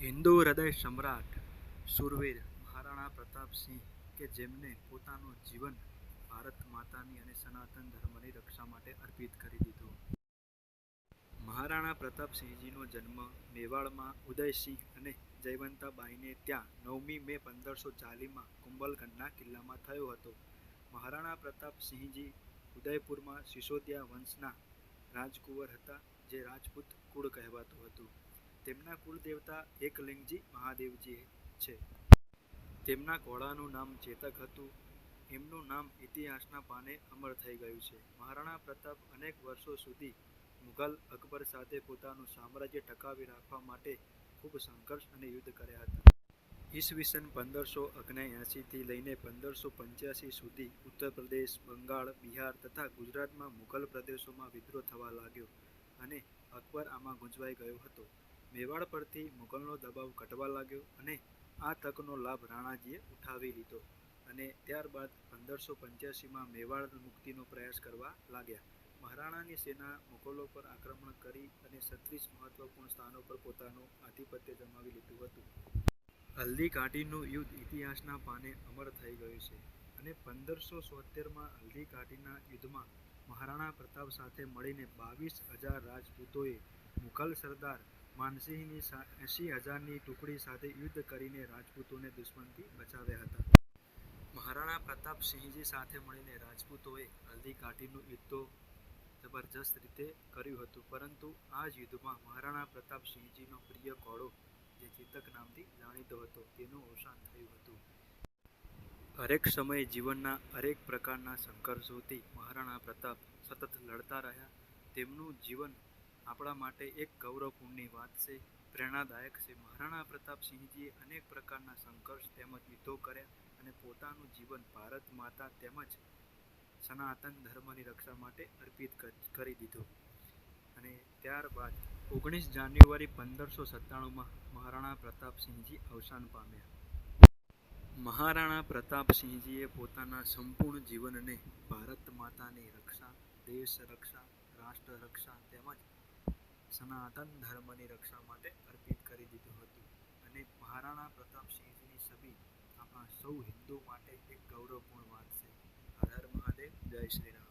હિન્દુ હૃદય સમ્રાટ શૂરવીર મહારાણા પ્રતાપસિંહ કે જેમને પોતાનું જીવન ભારત માતાની અને સનાતન ધર્મની રક્ષા માટે અર્પિત કરી દીધું. મહારાણા પ્રતાપસિંહજીનો જન્મ મેવાડમાં ઉદયસિંહ અને જયવંતાબાઈને ત્યાં 9મી મે 1540માં કુંભલગઢના કિલ્લામાં થયો હતો. મહારાણા પ્રતાપસિંહજી ઉદયપુરમાં સિસોદિયા વંશના રાજકુંવર હતા, જે રાજપૂત કુળ કહેવાતું હતું. તેમના કુળદેવતા એકલિંગજી મહાદેવજી છે. તેમના ઘોડાનું નામ ચેતક હતું. એમનું નામ ઇતિહાસના પાને અમર થઈ ગયું છે. મહારાણા પ્રતાપ અનેક વર્ષો સુધી મુઘલ અકબર સાથે પોતાનું સામ્રાજ્ય ટકાવી રાખવા માટે ખૂબ સંઘર્ષ અને યુદ્ધ કર્યા હતા. ઈસવીસન 1579 થી લઈને 1585 સુધી ઉત્તરપ્રદેશ, બંગાળ, બિહાર તથા ગુજરાતમાં મુઘલ પ્રદેશોમાં વિદ્રોહ થવા લાગ્યો અને અકબર આમાં ગૂંચવાઈ ગયો હતો. મેવાડ પરથી મુઘલનો દબાવ ઘટવા લાગ્યો અને આ તકનો લાભ રાણાજીએ ઉઠાવી લીધો અને ત્યારબાદ 1585માં મેવાડ મુક્તિનો પ્રયાસ કરવા લાગ્યા. મહારાણાની સેના મુઘલો પર આક્રમણ કરી અને 36 મહત્વપૂર્ણ સ્થાનો પર પોતાનું આધિપત્ય જમાવી લીધું હતું. હલ્દી ઘાટીનું યુદ્ધ ઇતિહાસના પાને અમર થઈ ગયું છે અને 1576માં હલ્દી ઘાટીના યુદ્ધમાં મહારાણા પ્રતાપ સાથે મળીને 22,000 રાજપૂતોએ મુઘલ સરદાર માનસિંહની 80,000ની ટુકડી સાથે યુદ્ધ કરીને રાજપૂતોને દુશ્મનથી બચાવ્યા હતા. મહારાણા પ્રતાપસિંહજી સાથે મળીને રાજપૂતોએ હલ્દી ઘાટીનું યુદ્ધ તો જબરજસ્ત રીતે કર્યું હતું, પરંતુ આ જ યુદ્ધમાં મહારાણા પ્રતાપસિંહજીનો પ્રિય ઘોડો, જે ચેતક નામથી જાણીતો હતો, તેનું અવસાન થયું હતું. હરેક સમયે જીવનના હરેક પ્રકારના સંઘર્ષોથી મહારાણા પ્રતાપ સતત લડતા રહ્યા. તેમનું જીવન આપણા માટે એક ગૌરવપૂર્ણની વાત છે, પ્રેરણાદાયક છે. મહારાણા પ્રતાપસિંહજીએ અનેક પ્રકારના સંઘર્ષ તેમજ યુદ્ધો કર્યા અને પોતાનું જીવન ભારત માતા તેમજ સનાતન ધર્મની રક્ષા માટે અર્પિત કરી દીધું અને ત્યારબાદ 19 જાન્યુઆરી 1597માં મહારાણા પ્રતાપસિંહજી અવસાન પામ્યા. મહારાણા પ્રતાપસિંહજીએ પોતાના સંપૂર્ણ જીવનને ભારત માતાની રક્ષા, દેશ રક્ષા, રાષ્ટ્ર રક્ષા તેમજ સનાતન ધર્મની રક્ષા માટે અર્પિત કરી દીધું હતું અને મહારાણા પ્રતાપસિંહજીની છબી આપણા સૌ હિન્દુ માટે એક ગૌરવપૂર્ણ વાત છે. હર હર મહાદેવ, જય શ્રી રામ.